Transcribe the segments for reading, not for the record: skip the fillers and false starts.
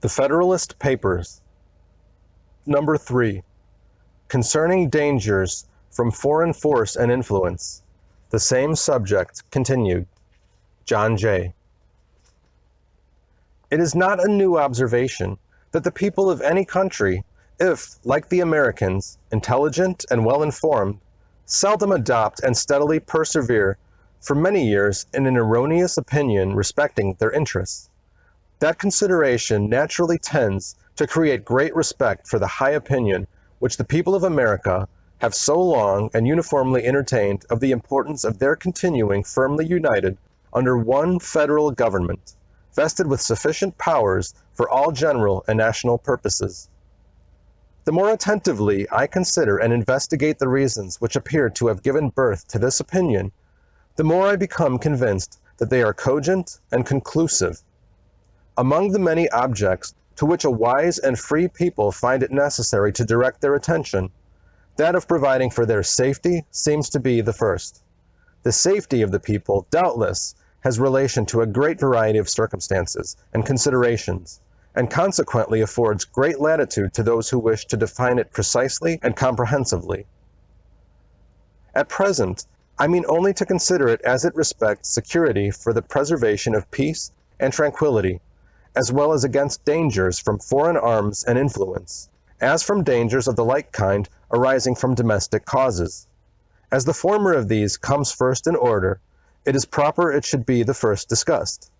The Federalist Papers. Number 3. Concerning dangers from foreign force and influence. The same subject continued. John J. It is not a new observation that the people of any country, if, like the Americans, intelligent and well-informed, seldom adopt and steadily persevere for many years in an erroneous opinion respecting their interests. That consideration naturally tends to create great respect for the high opinion which the people of America have so long and uniformly entertained of the importance of their continuing firmly united under one federal government, vested with sufficient powers for all general and national purposes. The more attentively I consider and investigate the reasons which appear to have given birth to this opinion, the more I become convinced that they are cogent and conclusive. Among the many objects to which a wise and free people find it necessary to direct their attention, that of providing for their safety seems to be the first. The safety of the people, doubtless, has relation to a great variety of circumstances and considerations, and consequently affords great latitude to those who wish to define it precisely and comprehensively. At present, I mean only to consider it as it respects security for the preservation of peace and tranquility, as well as against dangers from foreign arms and influence, as from dangers of the like kind arising from domestic causes. As the former of these comes first in order, it is proper it should be the first discussed.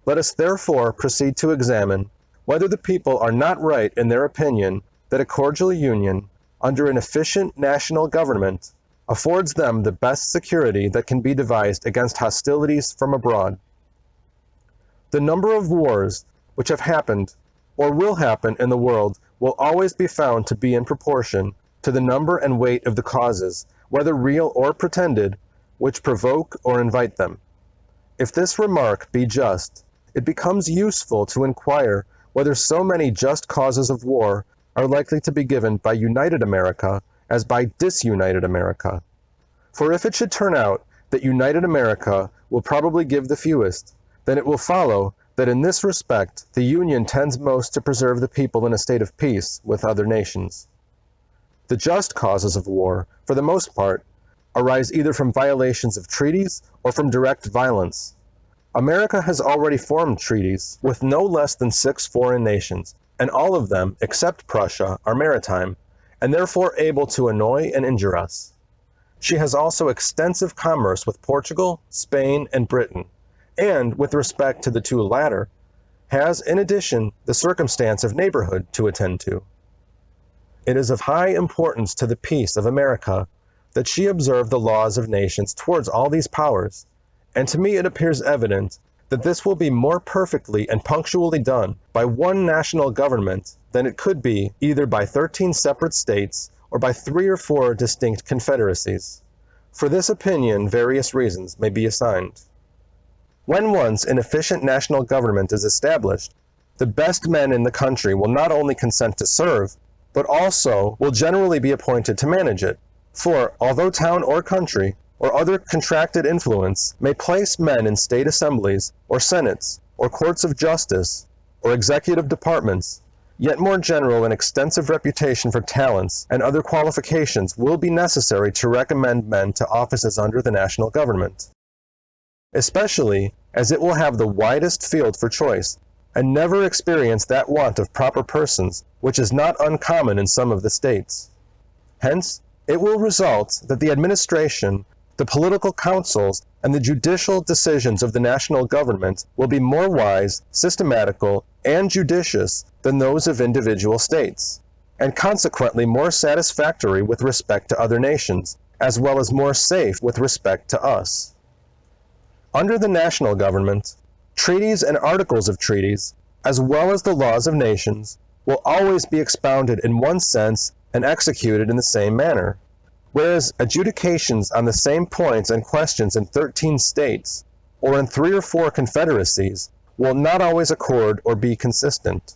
Let us therefore proceed to examine whether the people are not right in their opinion that a cordial union, under an efficient national government, affords them the best security that can be devised against hostilities from abroad. The number of wars which have happened or will happen in the world will always be found to be in proportion to the number and weight of the causes, whether real or pretended, which provoke or invite them. If this remark be just, it becomes useful to inquire whether so many just causes of war are likely to be given by united America as by disunited America. For if it should turn out that united America will probably give the fewest, then it will follow that in this respect the Union tends most to preserve the people in a state of peace with other nations. The just causes of war, for the most part, arise either from violations of treaties or from direct violence. America has already formed treaties with no less than 6 foreign nations, and all of them, except Prussia, are maritime, and therefore able to annoy and injure us. She has also extensive commerce with Portugal, Spain, and Britain, and, with respect to the 2 latter, has in addition the circumstance of neighborhood to attend to. It is of high importance to the peace of America that she observe the laws of nations towards all these powers, and to me it appears evident that this will be more perfectly and punctually done by one national government than it could be either by 13 separate states or by 3 or 4 distinct confederacies. For this opinion various reasons may be assigned. When once an efficient national government is established, the best men in the country will not only consent to serve, but also will generally be appointed to manage it. For, although town or country, or other contracted influence, may place men in state assemblies, or senates, or courts of justice, or executive departments, yet more general and extensive reputation for talents and other qualifications will be necessary to recommend men to offices under the national government, especially as it will have the widest field for choice, and never experience that want of proper persons which is not uncommon in some of the states. Hence, it will result that the administration, the political councils, and the judicial decisions of the national government will be more wise, systematical, and judicious than those of individual states, and consequently more satisfactory with respect to other nations, as well as more safe with respect to us. Under the national government, treaties and articles of treaties, as well as the laws of nations, will always be expounded in one sense and executed in the same manner, whereas adjudications on the same points and questions in 13 states, or in 3 or 4 confederacies, will not always accord or be consistent,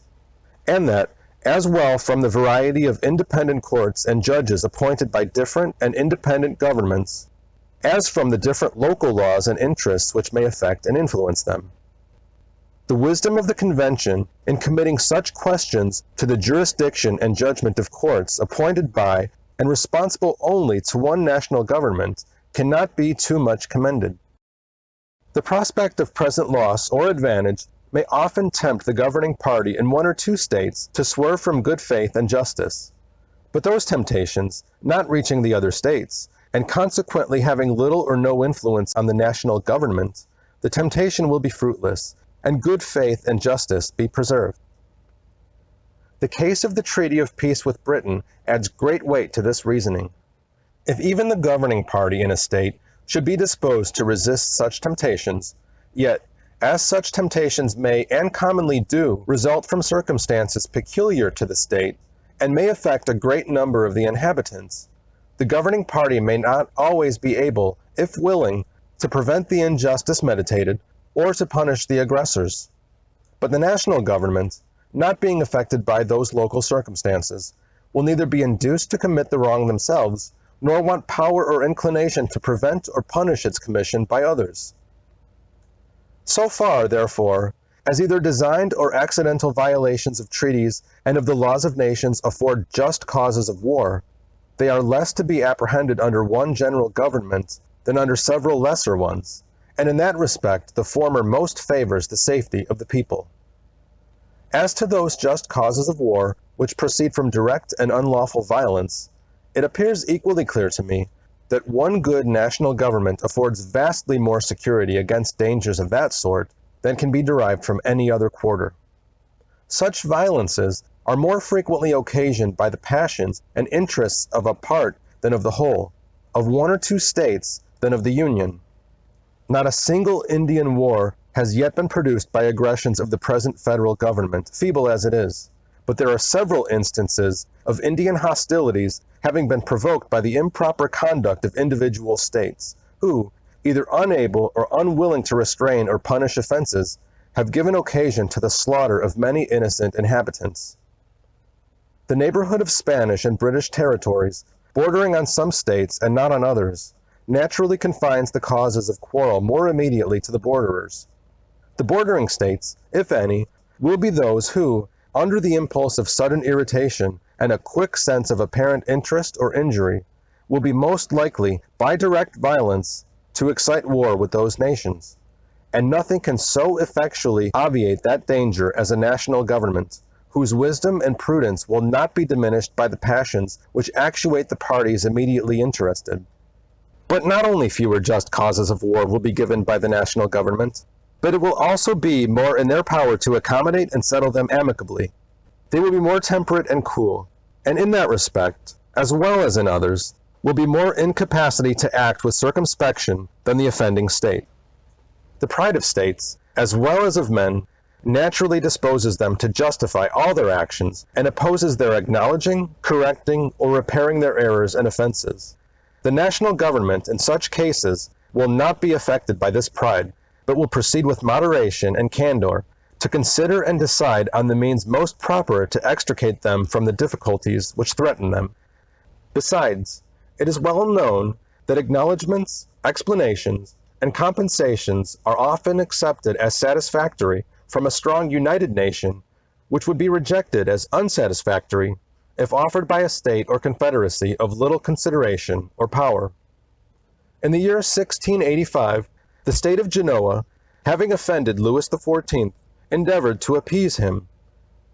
and that, as well from the variety of independent courts and judges appointed by different and independent governments, as from the different local laws and interests which may affect and influence them. The wisdom of the Convention in committing such questions to the jurisdiction and judgment of courts appointed by and responsible only to one national government cannot be too much commended. The prospect of present loss or advantage may often tempt the governing party in one or two states to swerve from good faith and justice. But those temptations, not reaching the other states, and consequently having little or no influence on the national government, the temptation will be fruitless, and good faith and justice be preserved. The case of the Treaty of Peace with Britain adds great weight to this reasoning. If even the governing party in a state should be disposed to resist such temptations, yet, as such temptations may and commonly do result from circumstances peculiar to the state, and may affect a great number of the inhabitants, the governing party may not always be able, if willing, to prevent the injustice meditated, or to punish the aggressors. But the national government, not being affected by those local circumstances, will neither be induced to commit the wrong themselves, nor want power or inclination to prevent or punish its commission by others. So far, therefore, as either designed or accidental violations of treaties and of the laws of nations afford just causes of war, they are less to be apprehended under one general government than under several lesser ones, and in that respect the former most favors the safety of the people. As to those just causes of war which proceed from direct and unlawful violence, it appears equally clear to me that one good national government affords vastly more security against dangers of that sort than can be derived from any other quarter. Such violences are more frequently occasioned by the passions and interests of a part than of the whole, of one or two states than of the Union. Not a single Indian war has yet been produced by aggressions of the present federal government, feeble as it is, but there are several instances of Indian hostilities having been provoked by the improper conduct of individual states, who, either unable or unwilling to restrain or punish offenses, have given occasion to the slaughter of many innocent inhabitants. The neighborhood of Spanish and British territories, bordering on some states and not on others, naturally confines the causes of quarrel more immediately to the borderers. The bordering states, if any, will be those who, under the impulse of sudden irritation and a quick sense of apparent interest or injury, will be most likely, by direct violence, to excite war with those nations. And nothing can so effectually obviate that danger as a national government, whose wisdom and prudence will not be diminished by the passions which actuate the parties immediately interested. But not only fewer just causes of war will be given by the national government, but it will also be more in their power to accommodate and settle them amicably. They will be more temperate and cool, and in that respect, as well as in others, will be more in capacity to act with circumspection than the offending state. The pride of states, as well as of men, naturally disposes them to justify all their actions and opposes their acknowledging, correcting, or repairing their errors and offenses. The national government in such cases will not be affected by this pride, but will proceed with moderation and candor to consider and decide on the means most proper to extricate them from the difficulties which threaten them. Besides, it is well known that acknowledgments, explanations, and compensations are often accepted as satisfactory from a strong united nation, which would be rejected as unsatisfactory if offered by a state or confederacy of little consideration or power. In the year 1685, the state of Genoa, having offended Louis XIV, endeavored to appease him.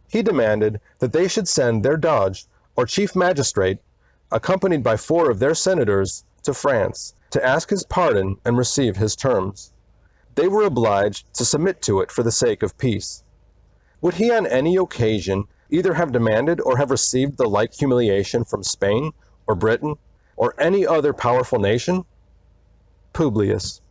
He demanded that they should send their doge, or chief magistrate, accompanied by 4 of their senators, to France, to ask his pardon and receive his terms. They were obliged to submit to it for the sake of peace. Would he on any occasion either have demanded or have received the like humiliation from Spain, or Britain, or any other powerful nation? Publius.